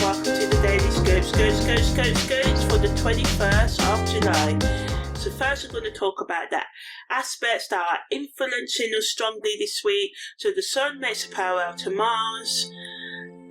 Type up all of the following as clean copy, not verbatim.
welcome to the Daily Scopes for the 21st of July. So first we're going to talk about that aspects that are influencing us strongly this week. So the Sun makes a parallel to Mars,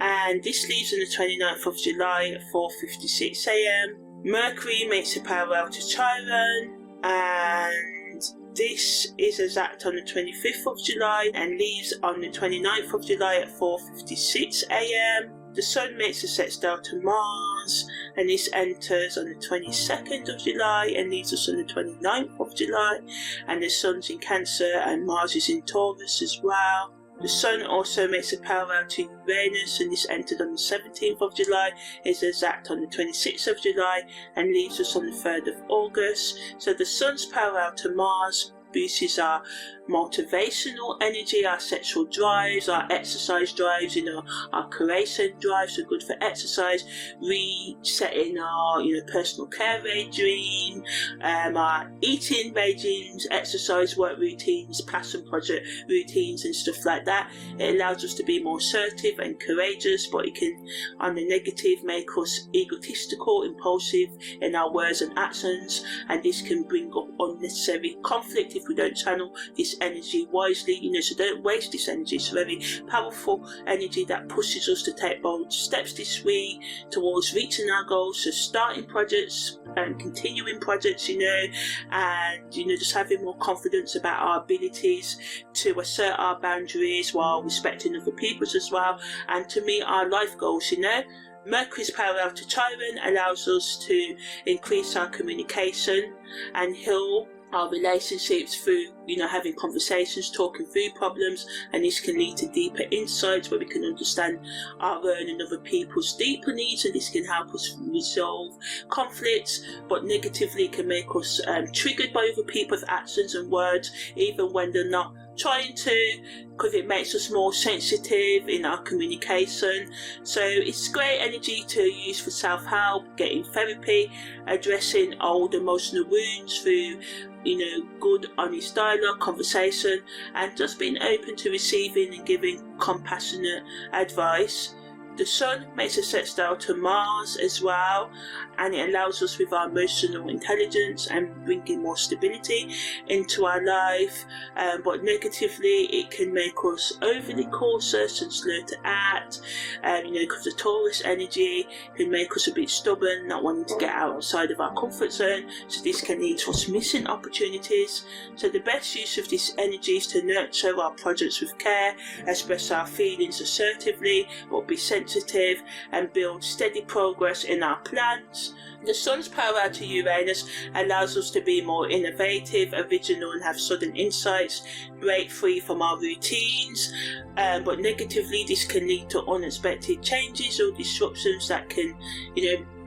and this leaves on the 29th of July at 4:56 a.m. Mercury makes a parallel to Chiron, and this is exact on the 25th of July and leaves on the 29th of July at 4:56 a.m. The Sun makes a sextile to Mars, and this enters on the 22nd of July and leaves us on the 29th of July. And the Sun's in Cancer and Mars is in Taurus as well. The Sun also makes a parallel to Uranus, and this entered on the 17th of July, is exact on the 26th of July, and leaves us on the 3rd of August. So the Sun's parallel to Mars boosts our motivational energy, our sexual drives, our exercise drives, our creation drives are good for exercise, resetting our personal care regime, our eating regimes, exercise work routines, passion project routines and stuff like that. It allows us to be more assertive and courageous, but it can, on the negative, make us egotistical, impulsive in our words and actions, and this can bring up unnecessary conflict if we don't channel this energy wisely, so don't waste this energy. It's a very powerful energy that pushes us to take bold steps this week towards reaching our goals. So starting projects and continuing projects, and just having more confidence about our abilities to assert our boundaries while respecting other people's as well, and to meet our life goals. Mercury's parallel to Chiron allows us to increase our communication and heal our relationships through having conversations, talking through problems, and this can lead to deeper insights where we can understand our own and other people's deeper needs, and this can help us resolve conflicts. But negatively, it can make us triggered by other people's actions and words, even when they're not trying to, because it makes us more sensitive in our communication. So it's great energy to use for self-help, getting therapy, addressing old emotional wounds through good honest dialogue, conversation, and just being open to receiving and giving compassionate advice. The Sun makes a sextile to Mars as well, and it allows us with our emotional intelligence and bringing more stability into our life, but negatively it can make us overly cautious and slow to act, because the Taurus energy can make us a bit stubborn, not wanting to get outside of our comfort zone, so this can lead to us missing opportunities. So the best use of this energy is to nurture our projects with care, express our feelings assertively, but be sensitive and build steady progress in our plans. The Sun's parallel to Uranus allows us to be more innovative, original, and have sudden insights, break free from our routines, but negatively this can lead to unexpected changes or disruptions that can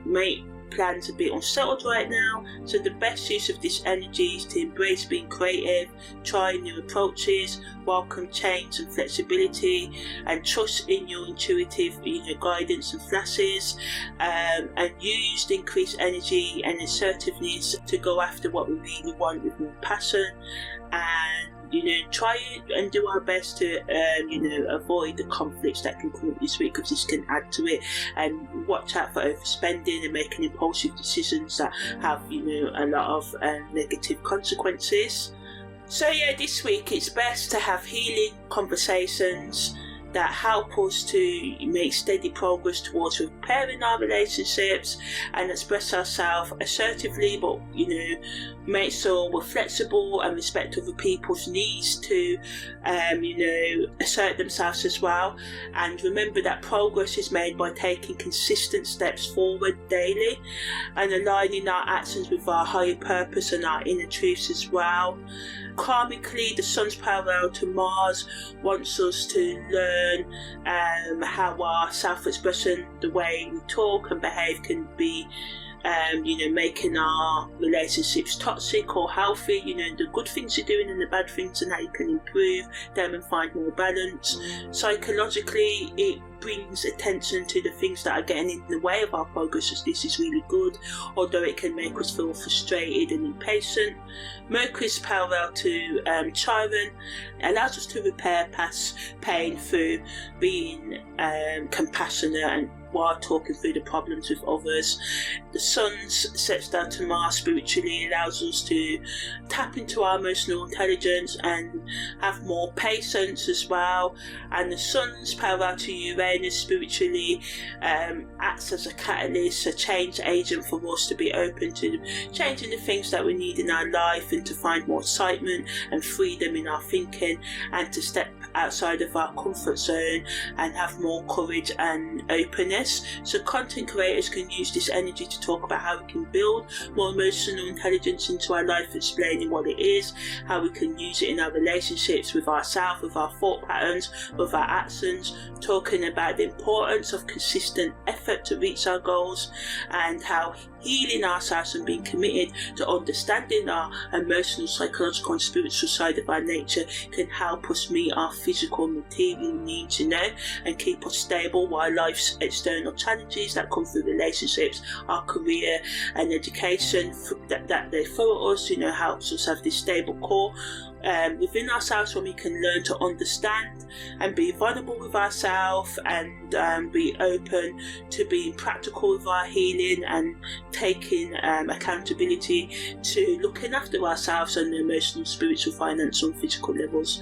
make plans a bit unsettled right now. So the best use of this energy is to embrace being creative, try new approaches, welcome change and flexibility, and trust in your intuitive guidance and flashes, and use the increased energy and assertiveness to go after what we really want with more passion, and try and do our best to avoid the conflicts that can come up this week, because this can add to it. And watch out for overspending and making impulsive decisions that have a lot of negative consequences. So this week it's best to have healing conversations that help us to make steady progress towards repairing our relationships and express ourselves assertively, but make sure we're flexible and respect other people's needs to assert themselves as well. And remember that progress is made by taking consistent steps forward daily and aligning our actions with our higher purpose and our inner truths as well. Karmically, the Sun's parallel to Mars wants us to learn how our self-expression, the way we talk and behave, can be making our relationships toxic or healthy, the good things you're doing and the bad things, and how you can improve them and find more balance. Psychologically, it brings attention to the things that are getting in the way of our progress, as this is really good, although it can make us feel frustrated and impatient. Mercury's parallel to Chiron allows us to repair past pain through being compassionate and while talking through the problems with others. The Sun's sextile to Mars spiritually allows us to tap into our emotional intelligence and have more patience as well. And the Sun's parallel to Uranus spiritually acts as a catalyst, a change agent for us to be open to changing the things that we need in our life and to find more excitement and freedom in our thinking, and to step outside of our comfort zone and have more courage and openness. So content creators can use this energy to talk about how we can build more emotional intelligence into our life, explaining what it is, how we can use it in our relationships with ourselves, with our thought patterns, with our actions, talking about the importance of consistent effort to reach our goals, and how healing ourselves and being committed to understanding our emotional, psychological and spiritual side of our nature can help us meet our physical and material needs, and keep us stable while life's external challenges that come through relationships, our career and education that they throw at us, helps us have this stable core within ourselves, when we can learn to understand and be vulnerable with ourselves, and be open to being practical with our healing and taking accountability to looking after ourselves on the emotional, spiritual, financial and physical levels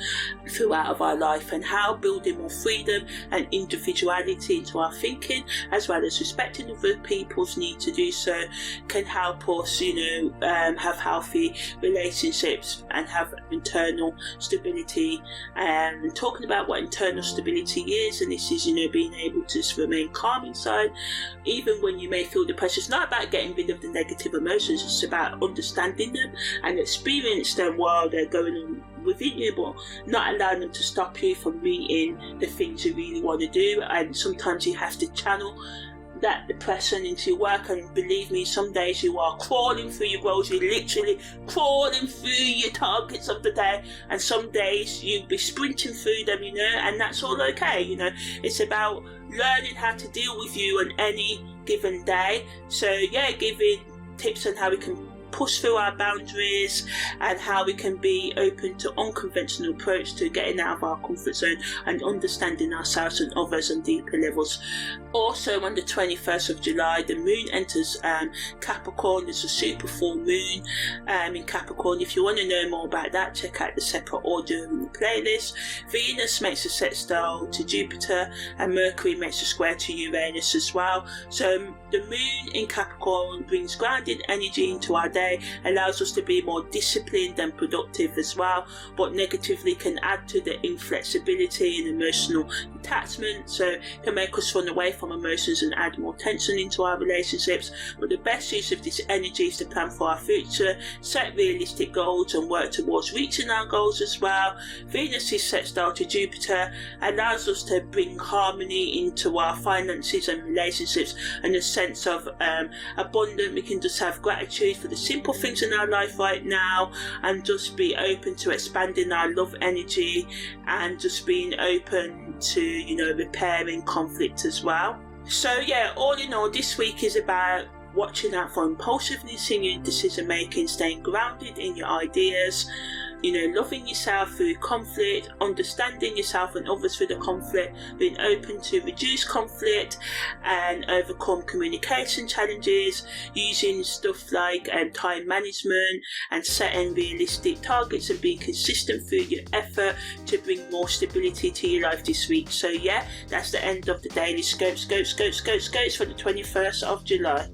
throughout of our life, and how building more freedom and individuality into our thinking, as well as respecting other people's need to do so, can help us have healthy relationships and have internal stability. And talking about what internal stability is, and this is being able to just remain calm inside even when you may feel depressed. It's not about getting rid of the negative emotions, it's about understanding them and experience them while they're going on within you, but not allowing them to stop you from meeting the things you really want to do. And sometimes you have to channel that depression into your work, and believe me, some days you are crawling through your goals, you're literally crawling through your targets of the day, and some days you'll be sprinting through them, and that's all okay. It's about learning how to deal with you on any given day. So giving tips on how we can push through our boundaries and how we can be open to unconventional approach to getting out of our comfort zone and understanding ourselves and others on deeper levels. Also on the 21st of July, the moon enters Capricorn. It's a super full moon in Capricorn. If you want to know more about that, check out the separate audio playlist. Venus makes a sextile to Jupiter, and Mercury makes a square to Uranus as well. So the moon in Capricorn brings grounded energy into our day, allows us to be more disciplined and productive as well, but negatively can add to the inflexibility and emotional attachment, so it can make us run away from emotions and add more tension into our relationships. But the best use of this energy is to plan for our future, set realistic goals and work towards reaching our goals as well. Venus's sextile to Jupiter allows us to bring harmony into our finances and relationships, and a sense of abundance. We can just have gratitude for the simple things in our life right now, and just be open to expanding our love energy, and just being open to repairing conflict as well. So all in all, this week is about watching out for impulsiveness in your decision making, staying grounded in your ideas, loving yourself through conflict, understanding yourself and others through the conflict, being open to reduce conflict and overcome communication challenges, using stuff like time management and setting realistic targets and being consistent through your effort to bring more stability to your life this week. So that's the end of the daily scopes for the 21st of July.